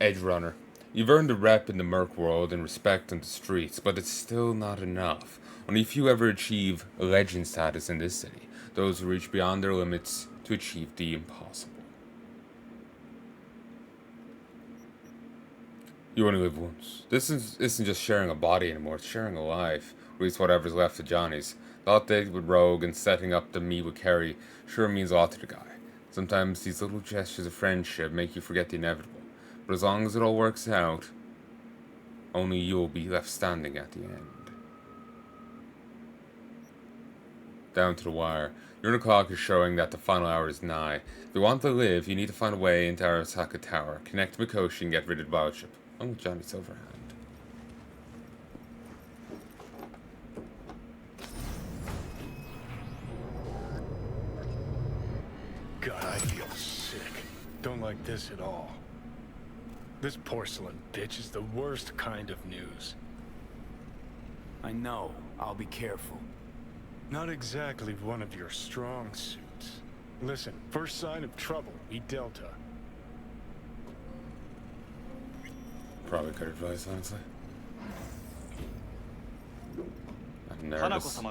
Edge Runner. You've earned a rep in the merc world and respect on the streets, but it's still not enough. Only few ever achieve legend status in this city, those who reach beyond their limits to achieve the impossible. You only live once. Isn't just sharing a body anymore, it's sharing a life. At least whatever's left of Johnny's. The hot date with Rogue and setting up the meet with Kerry sure means a lot to the guy. Sometimes these little gestures of friendship make you forget the inevitable. But as long as it all works out, only you will be left standing at the end. Down to the wire. Your clock is showing that the final hour is nigh. If you want to live, you need to find a way into Arasaka Tower, connect to Mikoshi and get rid of the biochip. Oh, Johnny Silverhand. God, I feel sick. Don't like this at all. This porcelain bitch is the worst kind of news. I know. I'll be careful. Not exactly one of your strong suits. Listen, first sign of trouble, meet Delta. Probably good advice, honestly. I'm nervous. I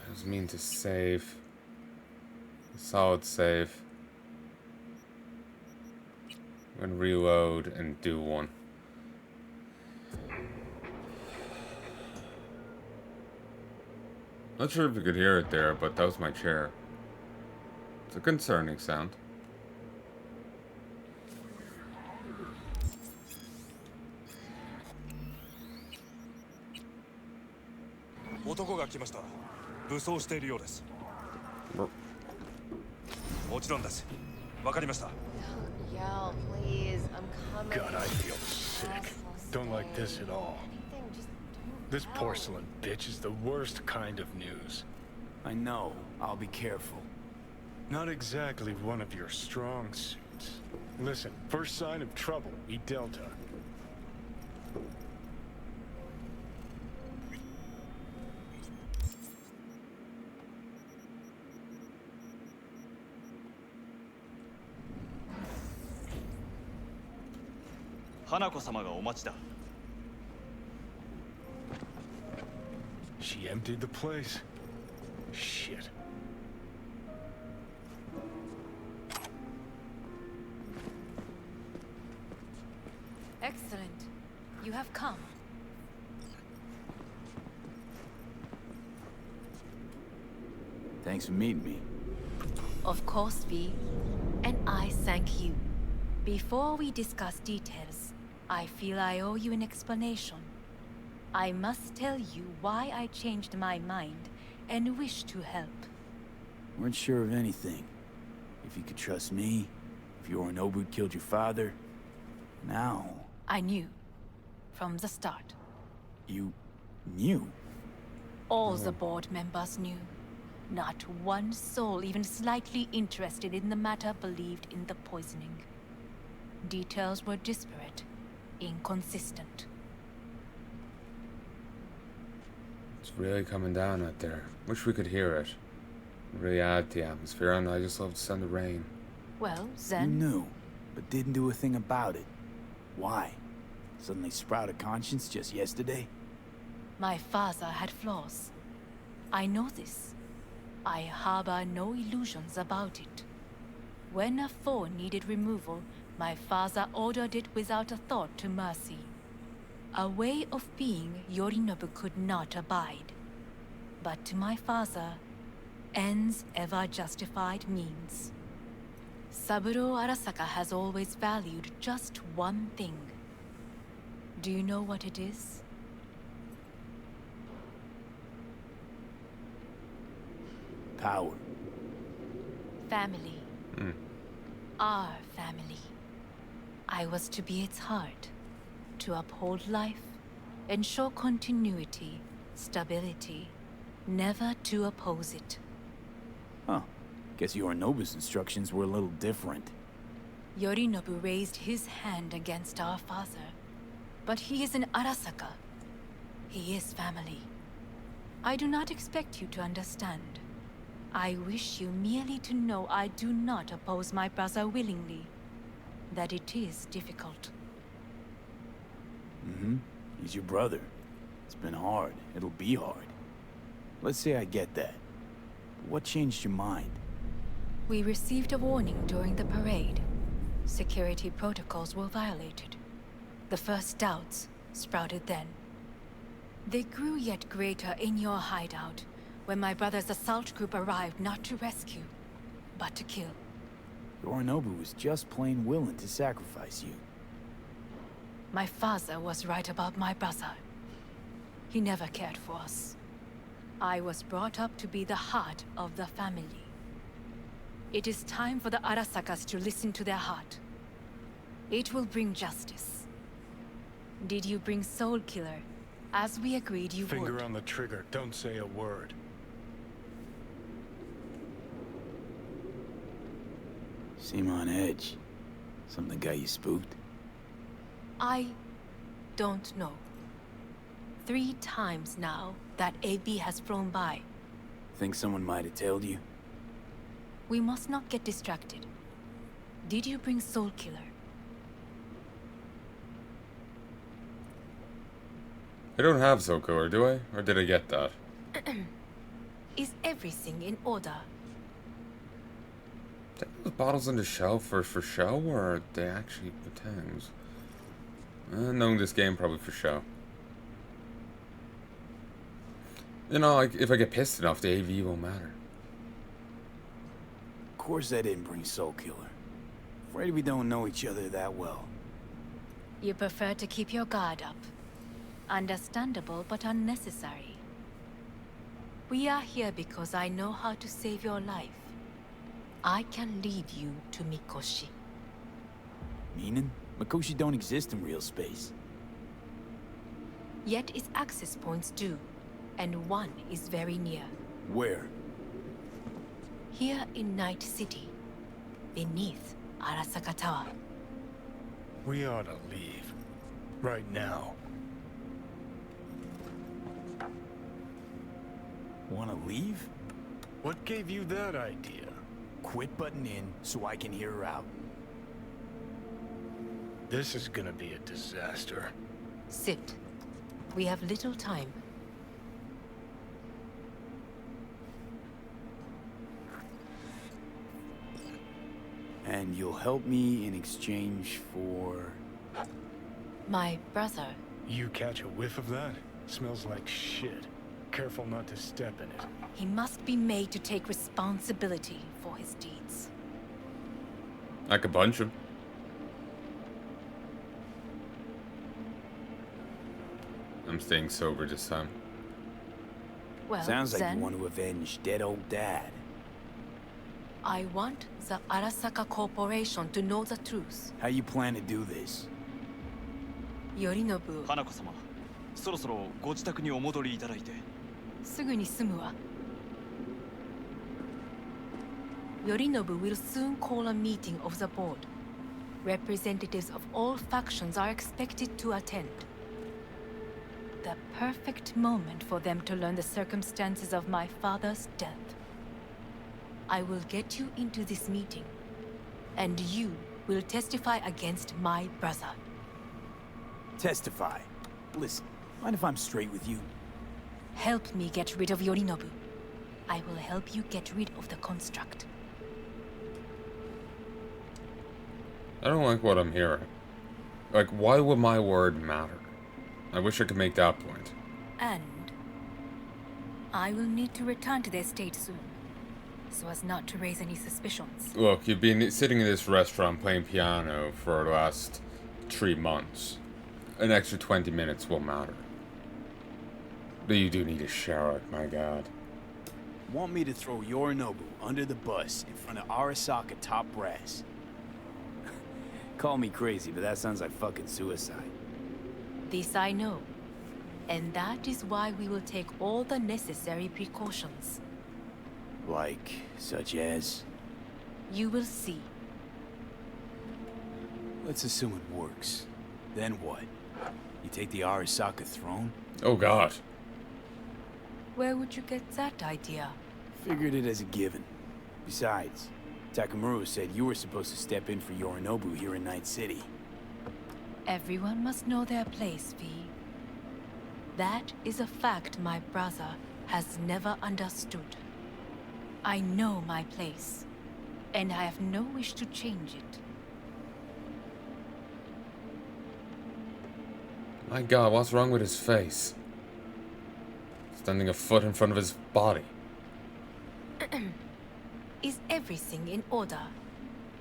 was mean to save. A solid save. I'm gonna reload and do one. Not sure if you could hear it there, but that was my chair. It's a concerning sound. Yell, please. I'm coming. God, I feel sick. Don't like this at all. This porcelain bitch is the worst kind of news. I know. I'll be careful. Not exactly one of your strong suits. Listen, first sign of trouble, meet Delta. She emptied the place? Shit. Excellent. You have come. Thanks for meeting me. Of course, V. And I thank you. Before we discuss details, I feel I owe you an explanation. I must tell you why I changed my mind and wish to help. Weren't sure of anything. If you could trust me, if Yorinobu killed your father. Now... I knew. From the start. You... knew? All the board members knew. Not one soul even slightly interested in the matter believed in the poisoning. Details were disparate, inconsistent. It's really coming down out there. Wish we could hear it. Really add to the atmosphere, and I just love the sound of rain. Well, You then... knew, but didn't do a thing about it. Why? Suddenly sprout a conscience just yesterday? My father had flaws. I know this. I harbor no illusions about it. When a foe needed removal, my father ordered it without a thought to mercy. A way of being Yorinobu could not abide. But to my father, ends ever justified means. Saburo Arasaka has always valued just one thing. Do you know what it is? Power. Family. Our family. I was to be its heart, to uphold life, ensure continuity, stability, never to oppose it. Huh. Guess Yorinobu's instructions were a little different. Yorinobu raised his hand against our father, but he is an Arasaka. He is family. I do not expect you to understand. I wish you merely to know I do not oppose my brother willingly. that it is difficult. Mm-hmm. He's your brother. It's been hard. It'll be hard. Let's say I get that. What changed your mind? We received a warning during the parade. Security protocols were violated. The first doubts sprouted then. They grew yet greater in your hideout, when my brother's assault group arrived not to rescue, but to kill. Yorinobu was just plain willing to sacrifice you. My father was right about my brother. He never cared for us. I was brought up to be the heart of the family. It is time for the Arasakas to listen to their heart. It will bring justice. Did you bring Soul Killer, as we agreed you would? Finger on the trigger, don't say a word. Seem on edge. Something got you spooked? I don't know. 3 times now that AB has flown by. Think someone might have told you? We must not get distracted. Did you bring Soul Killer? I don't have Soul Killer, do I? Or did I get that? Is everything in order? Are those bottles on the shelf for show, or are they actually things? Knowing this game, probably for show. You know, like, if I get pissed enough, the AV won't matter. Of course I didn't bring Soul Killer. Afraid we don't know each other that well. You prefer to keep your guard up. Understandable, but unnecessary. We are here because I know how to save your life. I can lead you to Mikoshi. Meaning? Mikoshi don't exist in real space. Yet its access points do, and one is very near. Where? Here in Night City, beneath Arasaka Tower. We ought to leave. Right now. Wanna leave? What gave you that idea? Quit butting in so I can hear her out. This is gonna be a disaster. Sit. We have little time. And you'll help me in exchange for... My brother. You catch a whiff of that? Smells like shit. Careful not to step in it. He must be made to take responsibility for his deeds. I could punch him. I'm staying sober this time. Well, Sounds like then, you want to avenge dead old dad. I want the Arasaka Corporation to know the truth. How you plan to do this? Yorinobu, 花子様、そろそろご自宅にお戻りいただいて。すぐに済むわ。Yorinobu will soon call a meeting of the board. Representatives of all factions are expected to attend. The perfect moment for them to learn the circumstances of my father's death. I will get you into this meeting, and you will testify against my brother. Testify. Listen, mind if I'm straight with you? Help me get rid of Yorinobu. I will help you get rid of the construct. I don't like what I'm hearing. Like, why would my word matter? I wish I could make that point. And I will need to return to the estate soon, so as not to raise any suspicions. Look, you've been sitting in this restaurant playing piano for the last 3 months. An extra 20 minutes won't matter. But you do need a shower, my god. Want me to throw Yorinobu under the bus in front of Arasaka top brass? Call me crazy, but that sounds like fucking suicide. This I know, and that is why we will take all the necessary precautions. Like, such as? You will see. Let's assume it works. Then what? You take the Arasaka throne? Oh god. Where would you get that idea? Figured it as a given. Besides, Takamura said you were supposed to step in for Yorinobu here in Night City. Everyone must know their place, V. That is a fact my brother has never understood. I know my place, and I have no wish to change it. My god, what's wrong with his face? Standing a foot in front of his body. Is everything in order?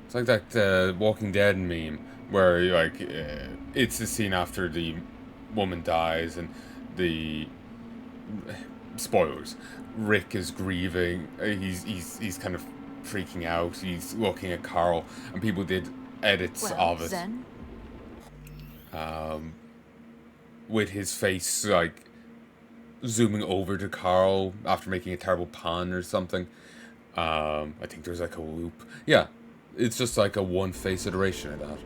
It's like that Walking Dead meme where like it's the scene after the woman dies and the spoilers. Rick is grieving. He's kind of freaking out. He's looking at Carl, and people did edits of it. Then? With his face like zooming over to Carl after making a terrible pun or something. I think there's like a loop. Yeah, it's just like a one face iteration of that.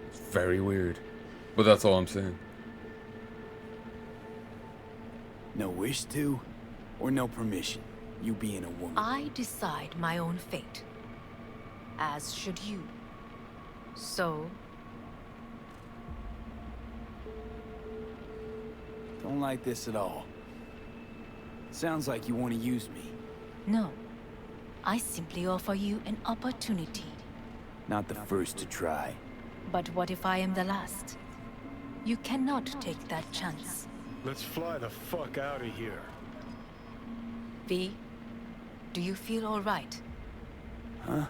It's very weird, but that's all I'm saying. No wish to, or no permission, you being a woman. I decide my own fate. As should you. So, Don't like this at all. Sounds like you want to use me. no. I simply offer you an opportunity. Not the first to try. But what if I am the last? You cannot take that chance. Let's fly the fuck out of here. V, do you feel all right? Huh?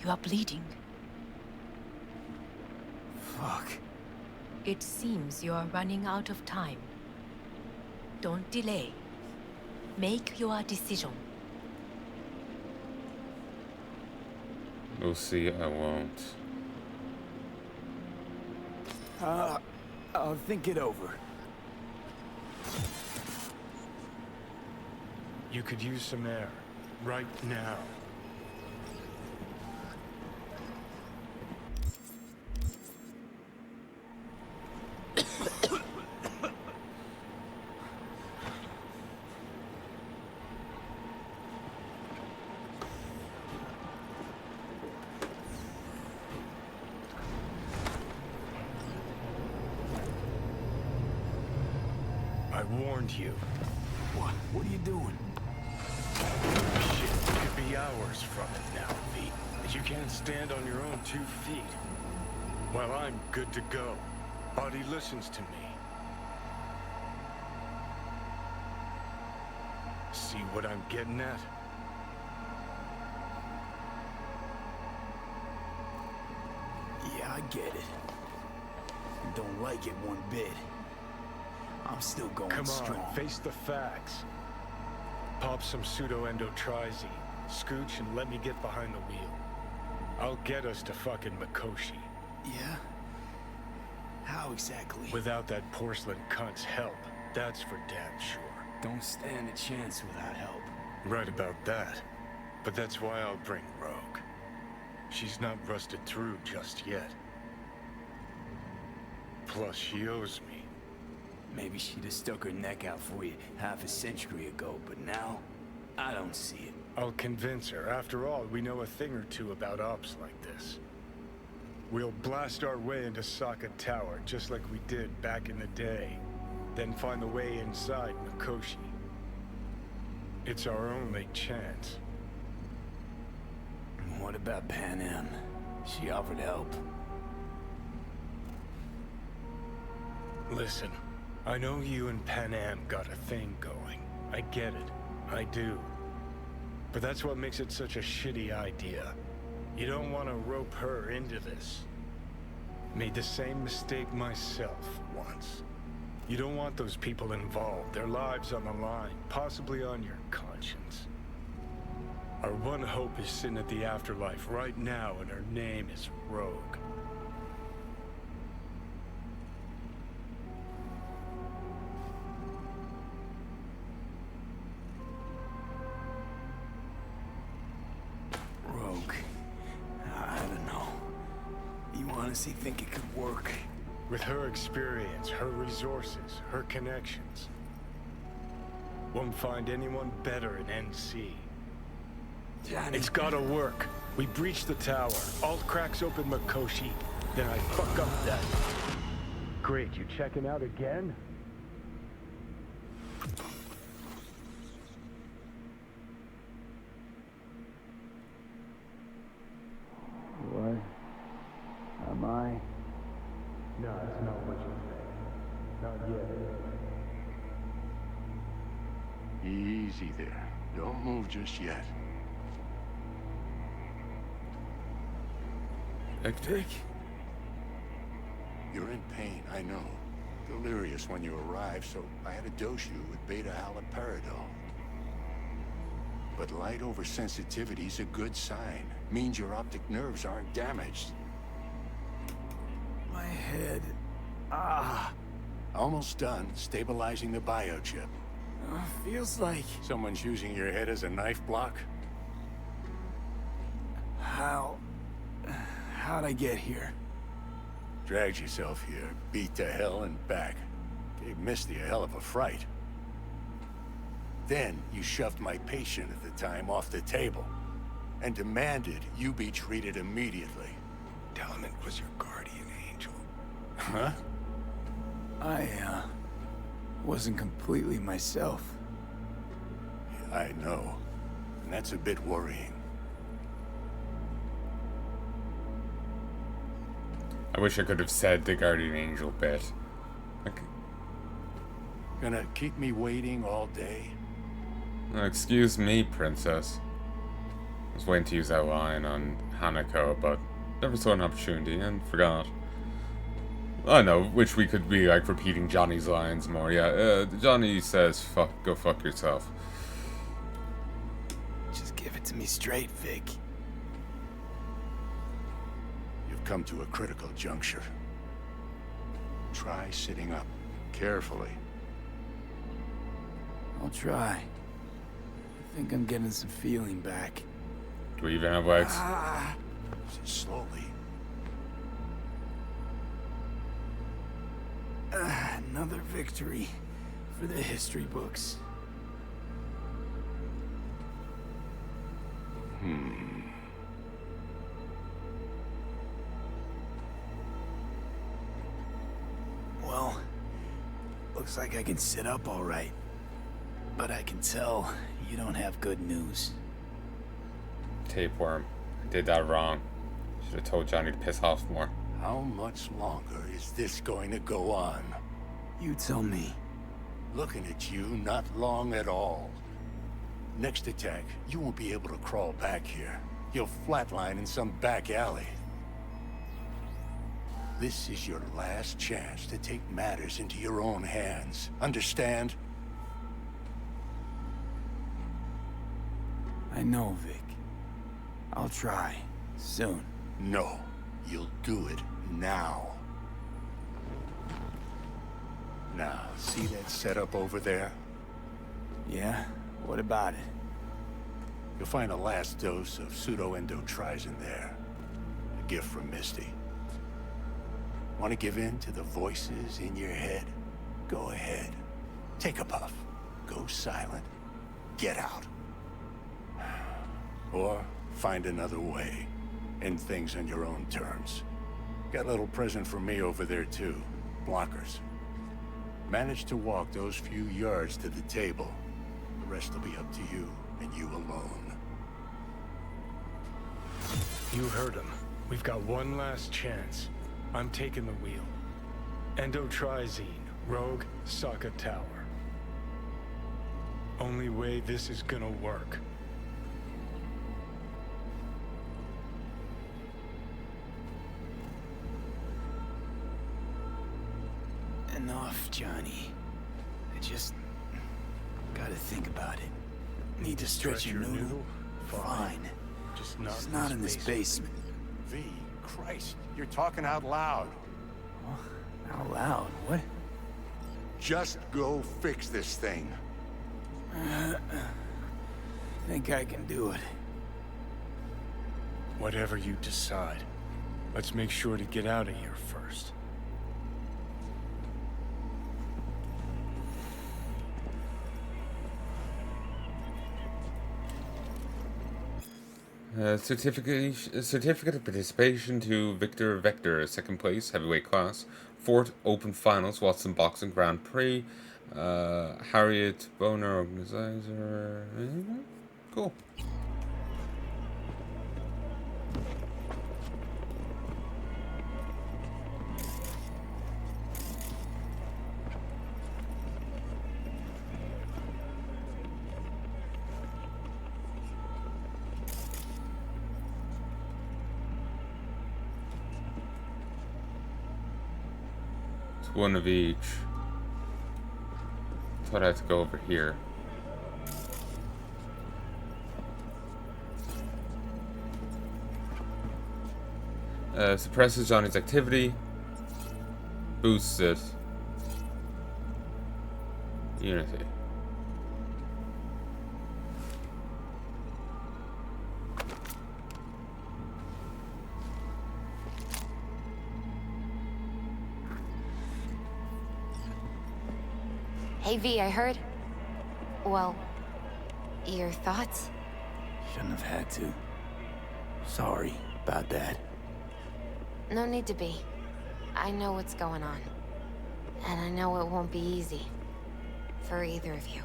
You are bleeding. Fuck. It seems you are running out of time. Don't delay. Make your decision. We'll see, I won't. I'll think it over. You could use some air. Right now. I warned you. What are you doing? Shit, it could be hours from it now, V. And you can't stand on your own 2 feet. Well, I'm good to go. Body listens to me. See what I'm getting at? Yeah, I get it. Don't like it one bit. I'm still going Come strong. on, face the facts. Pop some pseudo-endotrizine, scooch, and let me get behind the wheel. I'll get us to fucking Mikoshi. Yeah? How exactly? Without that porcelain cunt's help, that's for damn sure. Don't stand a chance without help. Right about that. But that's why I'll bring Rogue. She's not rusted through just yet. Plus, she owes me. Maybe she'd have stuck her neck out for you half a century ago, but now, I don't see it. I'll convince her. After all, we know a thing or two about ops like this. We'll blast our way into Sokka Tower, just like we did back in the day. Then find the way inside Mikoshi. It's our only chance. What about Pan Am? She offered help. Listen, I know you and Pan Am got a thing going. I get it. I do. But that's what makes it such a shitty idea. You don't want to rope her into this. Made the same mistake myself once. You don't want those people involved, their lives on the line, possibly on your conscience. Our one hope is sitting at the afterlife right now, and her name is Rogue. Rogue. I don't know. You honestly think it could work? With her experience, her resources, her connections. Won't find anyone better in NC. Johnny. It's gotta work. We breach the tower. Alt cracks open Makoshi. Then I fuck up that. Great, you checking out again? What am I? No, it's not what you think. Not yet. Easy there. Don't move just yet. Vic? You're in pain, I know. Delirious when you arrived, so I had to dose you with beta-haloperidol. But light oversensitivity's a good sign. Means your optic nerves aren't damaged. My head. Almost done stabilizing the biochip. Feels like... Someone's using your head as a knife block? How'd I get here? Dragged yourself here, beat to hell and back. Gave Misty a hell of a fright. Then you shoved my patient at the time off the table and demanded you be treated immediately. Tell him it was your guardian angel. Huh? I wasn't completely myself. I know. And that's a bit worrying. I wish I could have said the guardian angel bit. Like, Gonna keep me waiting all day? excuse me, princess. I was waiting to use that line on Hanako, but never saw an opportunity and forgot. I know, wish we could be like repeating Johnny's lines more. Yeah, Johnny says, go fuck yourself. Just give it to me straight, Vic. You've come to a critical juncture. Try sitting up, carefully. I'll try. I think I'm getting some feeling back. Do we even have legs? Slowly. Another victory for the history books. Well, looks like I can sit up all right. But I can tell you don't have good news. Tapeworm. I did that wrong. Should have told Johnny to piss off more. How much longer is this going to go on? You tell me. Looking at you, not long at all. Next attack, you won't be able to crawl back here. You'll flatline in some back alley. This is your last chance to take matters into your own hands. Understand? I know, Vic. I'll try. Soon. No. You'll do it now. Now, see that setup over there? Yeah? What about it? You'll find a last dose of pseudo-endotrizin there. A gift from Misty. Want to give in to the voices in your head? Go ahead. Take a puff. Go silent. Get out. Or find another way. End things on your own terms. Got a little present for me over there too. Blockers. Manage to walk those few yards to the table. The rest will be up to you, and you alone. You heard him. We've got one last chance. I'm taking the wheel. Endotrizine, Rogue, Sokka Tower. Only way this is gonna work. Enough, Johnny. I just gotta think about it. Need to stretch your noodle? Fine. Just It's not in this basement. V, Christ, you're talking out loud. Out loud, what? Just go fix this thing. Think I can do it. Whatever you decide. Let's make sure to get out of here first. Certificate of participation to Victor Vector, second place, heavyweight class. Fourth open finals, Watson Boxing Grand Prix. Harriet Boner, organizer. Cool. One of each. Thought I had to go over here. Suppresses Johnny's activity. Boosts it. Unity. Hey V, I heard. Well, your thoughts? Shouldn't have had to. Sorry about that. No need to be. I know what's going on. And I know it won't be easy. For either of you.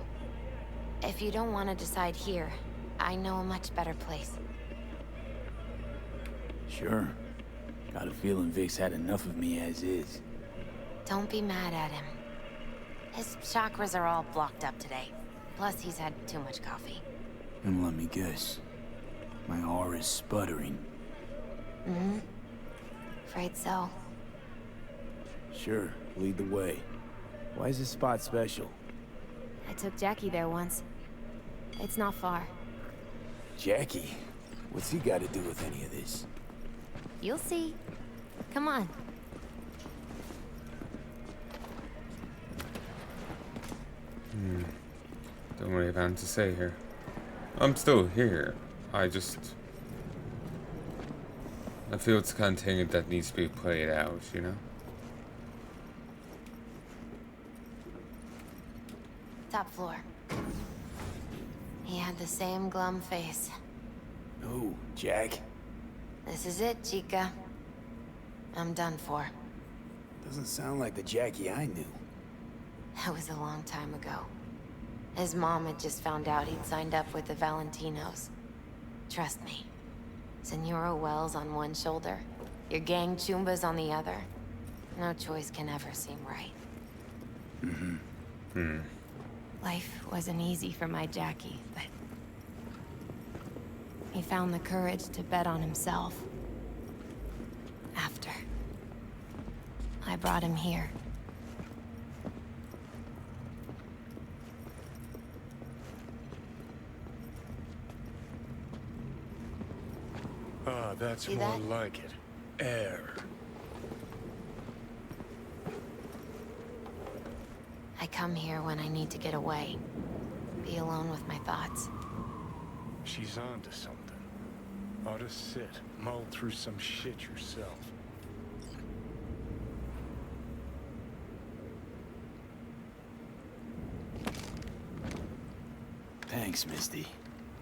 If you don't want to decide here, I know a much better place. Sure. Got a feeling Vic's had enough of me as is. Don't be mad at him. His chakras are all blocked up today. Plus, he's had too much coffee. And let me guess. My aura's sputtering. Mm-hmm. Afraid so. Sure, lead the way. Why is this spot special? I took Jackie there once. It's not far. Jackie? What's he got to do with any of this? You'll see. Come on. Don't really have anything to say here. I'm still here. I feel it's the kind of thing that needs to be played out, you know? Top floor. He had the same glum face. Oh, Jack? This is it, chica. I'm done for. Doesn't sound like the Jackie I knew. That was a long time ago. His mom had just found out he'd signed up with the Valentinos. Trust me. Senora Wells on one shoulder, your gang Chumbas on the other. No choice can ever seem right. Life wasn't easy for my Jackie, but... he found the courage to bet on himself. After. I brought him here. Ah, that's See more that? like it. Air. I come here when I need to get away. Be alone with my thoughts. She's onto something. Ought to sit, mull through some shit yourself. Thanks, Misty.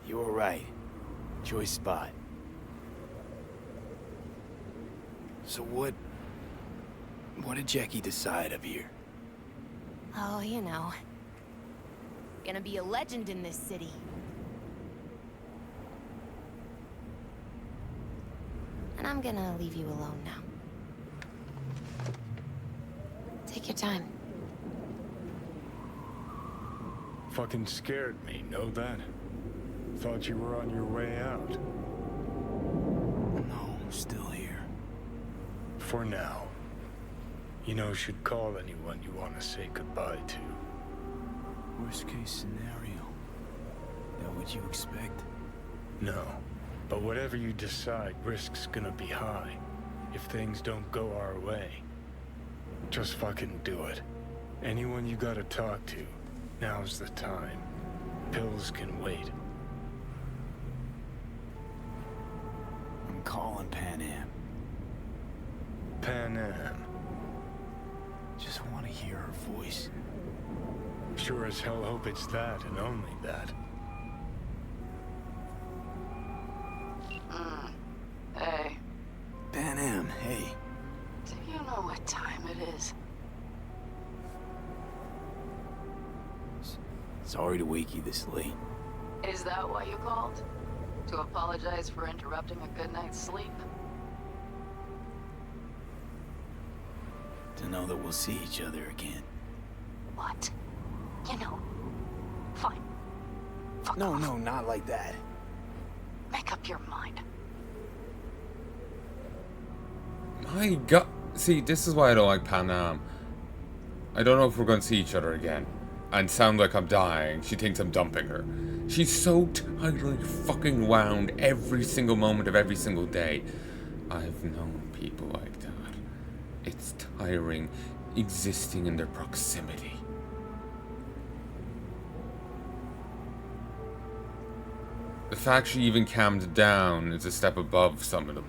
You were right. Choice spot. So what did Jackie decide up here? Oh, you know. Gonna be a legend in this city. And I'm gonna leave you alone now. Take your time. Fucking scared me, know that? Thought you were on your way out. No, I'm still here. For now. You know, should call anyone you want to say goodbye to. Worst case scenario. That what you expect? No. But whatever you decide, risk's gonna be high. If things don't go our way. Just fucking do it. Anyone you gotta talk to, now's the time. Pills can wait. I'm calling Pan Am. Pan Am. Just want to hear her voice. Sure as hell hope it's that and only that. Sorry to wake you this late. Is that why you called? To apologize for interrupting a good night's sleep? To know that we'll see each other again. What? You know. Fine. Fuck No, off. no, not like that. Make up your mind. My god. See, this is why I don't like Palnai. I don't know if we're going to see each other again. And sound like I'm dying. She thinks I'm dumping her. She's so tightly fucking wound every single moment of every single day. I've known people like that. It's tiring existing in their proximity. The fact she even calmed down is a step above some of them.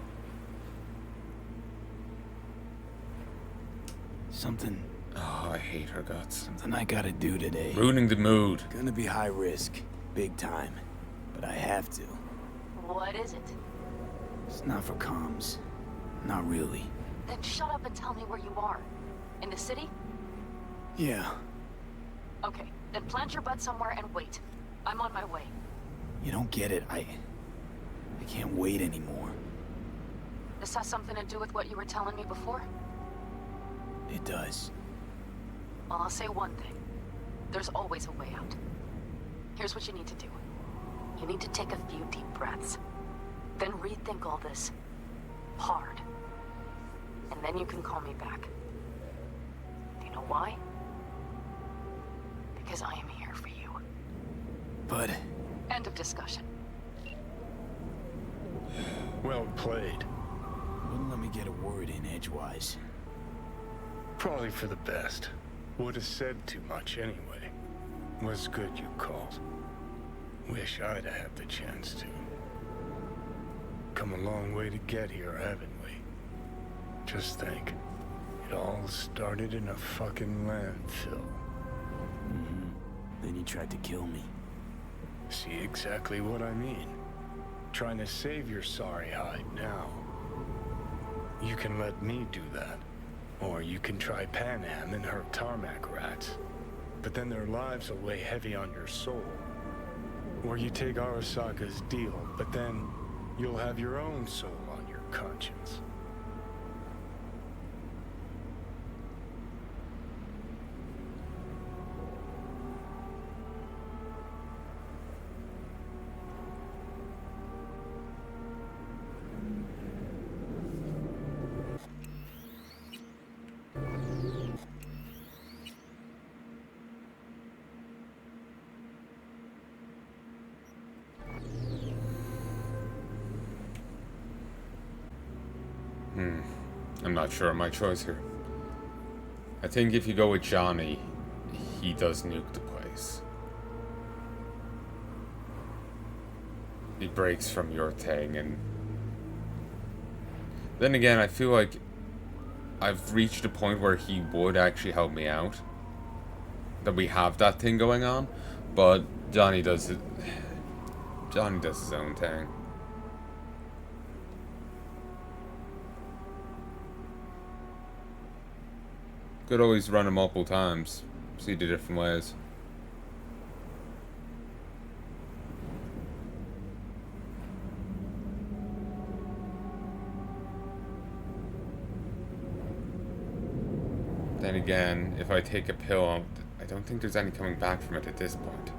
Something Oh, I hate her guts. I gotta do today. Ruining the mood. Gonna be high risk, big time. But I have to. What is it? It's not for comms. Not really. Then shut up and tell me where you are. In the city? Yeah, Okay, then plant your butt somewhere and wait. I'm on my way. you don't get it. I can't wait anymore. This has something to do with what you were telling me before? It does. Well, I'll say one thing. There's always a way out. Here's what you need to do. You need to take a few deep breaths. Then rethink all this. Hard. And then you can call me back. Do you know why? Because I am here for you. But End of discussion. Well played. wouldn't let me get a word in edgewise. Probably for the best. Would have said too much anyway. Was good you called. Wish I'd have had the chance to. Come a long way to get here, haven't we? Just think. It all started in a fucking landfill. Then you tried to kill me. See exactly what I mean. Trying to save your sorry hide now. You can let me do that. Or you can try Pan Am and her tarmac rats. But then their lives will weigh heavy on your soul. Or you take Arasaka's deal, but then you'll have your own soul on your conscience. I'm not sure of my choice here. I think if you go with Johnny, he does nuke the place. He breaks from your thing, and then again, I feel like I've reached a point where he would actually help me out. That we have that thing going on, but Johnny does it. Johnny does his own thing. Could always run it multiple times, see the different ways. Then again, if I take a pill, I don't think there's any coming back from it at this point.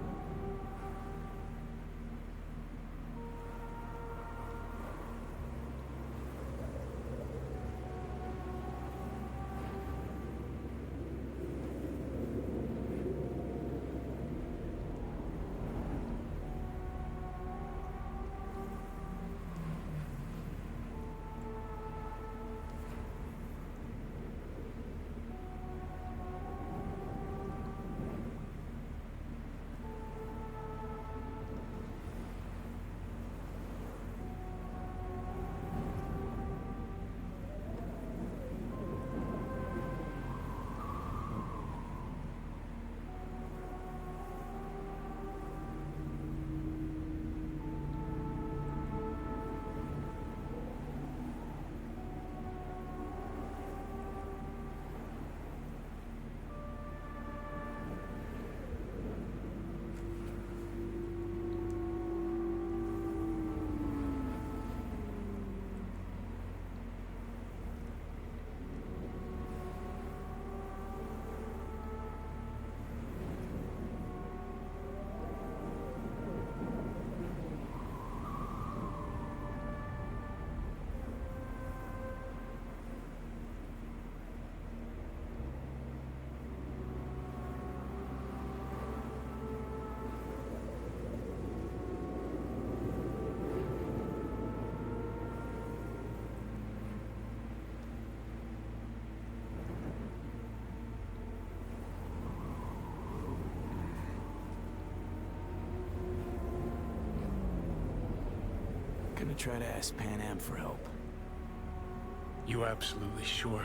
try to ask Pan Am for help. You absolutely sure?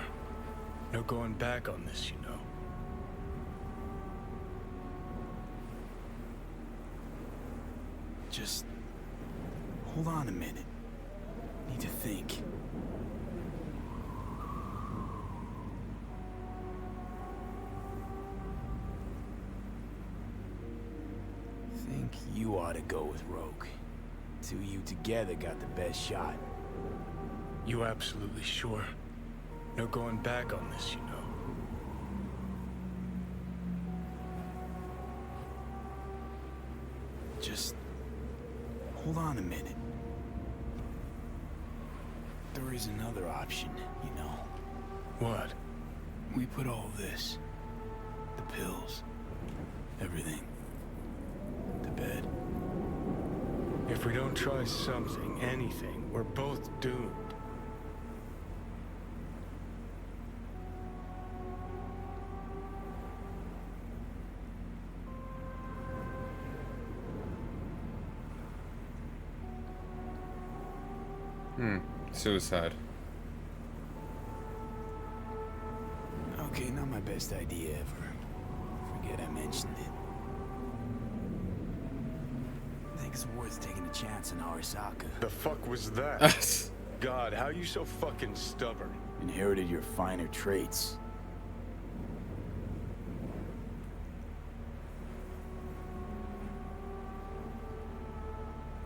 No going back on this, you know. Just hold on a minute. Need to think. Think you ought to go with Rogue. Two of you together got the best shot. You absolutely sure? No going back on this, you know. Just hold on a minute. There is another option, you know. What? We put all this, the pills, everything, to bed. If we don't try something, anything, we're both doomed. Suicide. Okay, not my best idea ever. Forget I mentioned it. I think it's worth taking a chance on Arasaka. The fuck was that? God, how you so fucking stubborn? Inherited your finer traits.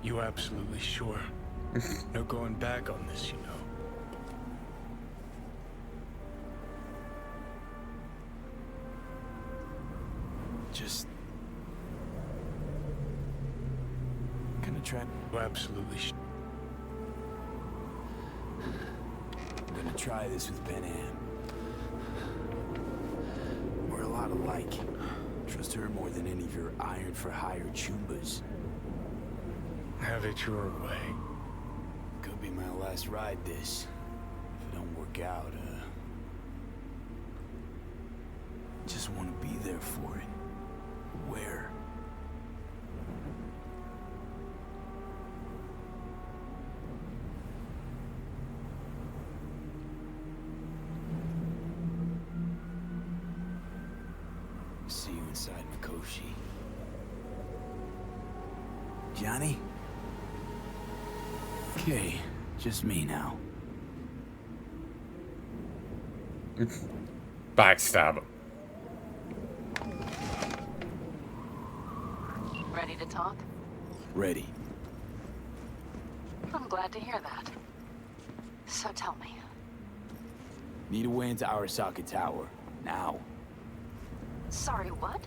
You absolutely sure? No going back on this, you know. Just gonna try. You absolutely I'm gonna try this with Pan Am. We're a lot alike. Trust her more than any of your iron for hire chumbas. have it your way. Could be my last ride this. If it don't work out, just want to be there for it. Where? See you inside Mikoshi. Johnny? Okay, just me now. Backstab him. Ready to talk? Ready. I'm glad to hear that. So tell me. Need a way into Arasaka Tower. Now. Sorry, what?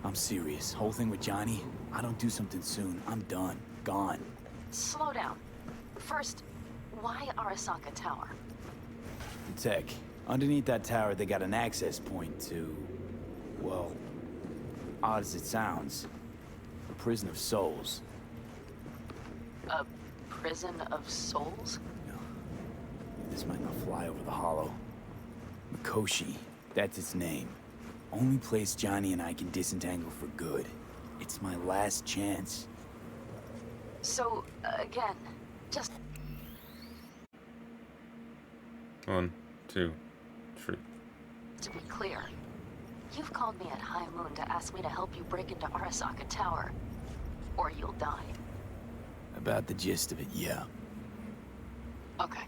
I'm serious. Whole thing with Johnny, I don't do something soon, I'm done. Gone. Slow down. First, why Arasaka Tower? The tech. Underneath that tower, they got an access point to... well, odd as it sounds, a prison of souls. A prison of souls? This might not fly over the hollow. Mikoshi, that's its name. Only place Johnny and I can disentangle for good. It's my last chance. So, again, just... 1, 2, 3. to be clear, you've called me at High Moon to ask me to help you break into Arasaka Tower, or you'll die. About the gist of it, yeah. Okay,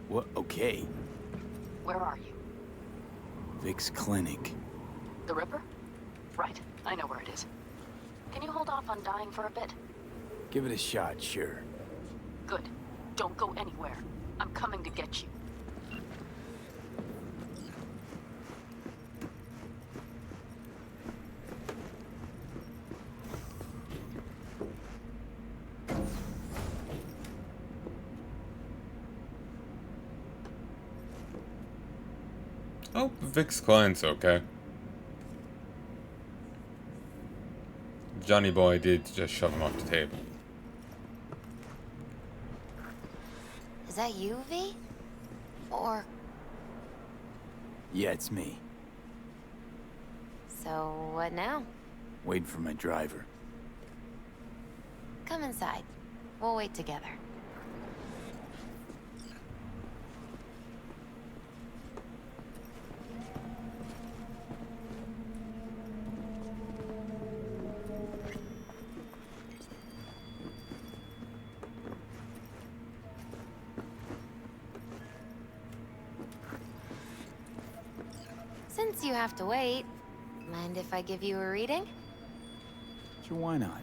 What? Okay. where are you? Vic's clinic. The Ripper? Right, I know where it is. Can you hold off on dying for a bit? Give it a shot, sure. Good. Don't go anywhere. I'm coming to get you. Oh, Vic's client's okay. Johnny Boy did just shove him off the table. Is that you, V? Or... Yeah, it's me. so what now? Waiting for my driver. Come inside. We'll wait together. Since you have to wait, mind if I give you a reading? Sure, why not?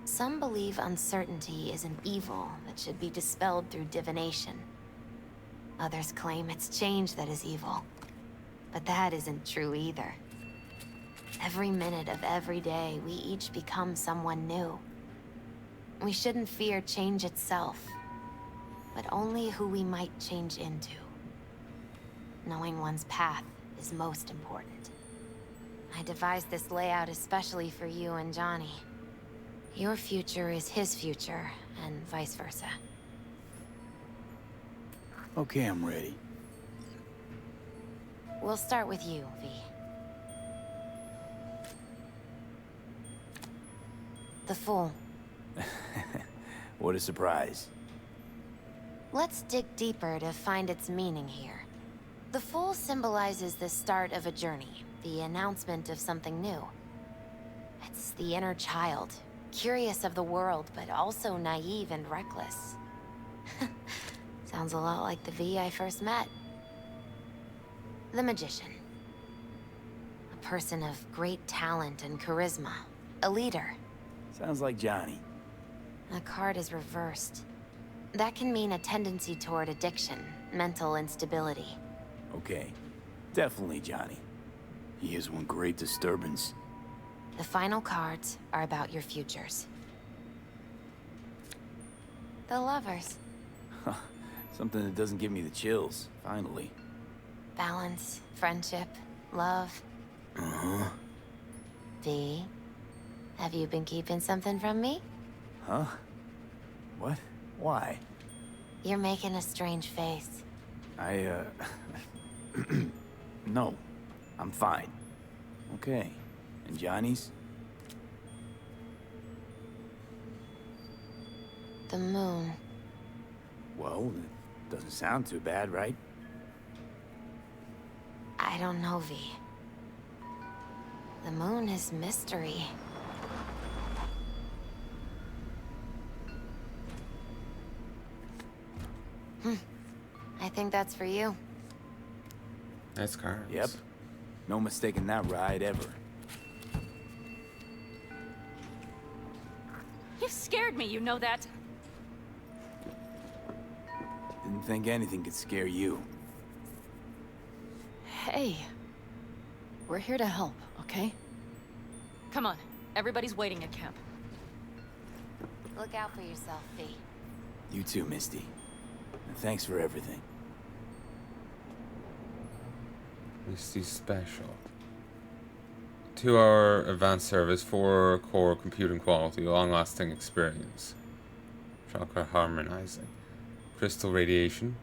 Some believe uncertainty is an evil that should be dispelled through divination. Others claim it's change that is evil. But that isn't true either. Every minute of every day, we each become someone new. We shouldn't fear change itself, but only who we might change into. Knowing one's path is most important. I devised this layout especially for you and Johnny. Your future is his future, and vice versa. Okay, I'm ready. We'll start with you, V. The Fool. What a surprise. Let's dig deeper to find its meaning here. The Fool symbolizes the start of a journey, the announcement of something new. It's the inner child, curious of the world, but also naive and reckless. Sounds a lot like the V I first met. The Magician. A person of great talent and charisma. A leader. Sounds like Johnny. The card is reversed. That can mean a tendency toward addiction, mental instability. Okay. Definitely Johnny. He is one great disturbance. The final cards are about your futures. The Lovers. Something that doesn't give me the chills, finally. Balance, friendship, love. Uh-huh. V, have you been keeping something from me? Huh? What? Why? You're making a strange face. No. I'm fine. Okay. And Johnny's? The moon. Well, it doesn't sound too bad, right? I don't know, V. The moon is mystery. I think that's for you. Nice cards. Yep. No mistaking that ride ever. You scared me, you know that? Didn't think anything could scare you. Hey. We're here to help, okay? Come on, everybody's waiting at camp. Look out for yourself, V. You too, Misty. And thanks for everything. Misty Special. 2-hour advanced service, 4-core computing quality, long-lasting experience. Chakra harmonizing. Crystal radiation.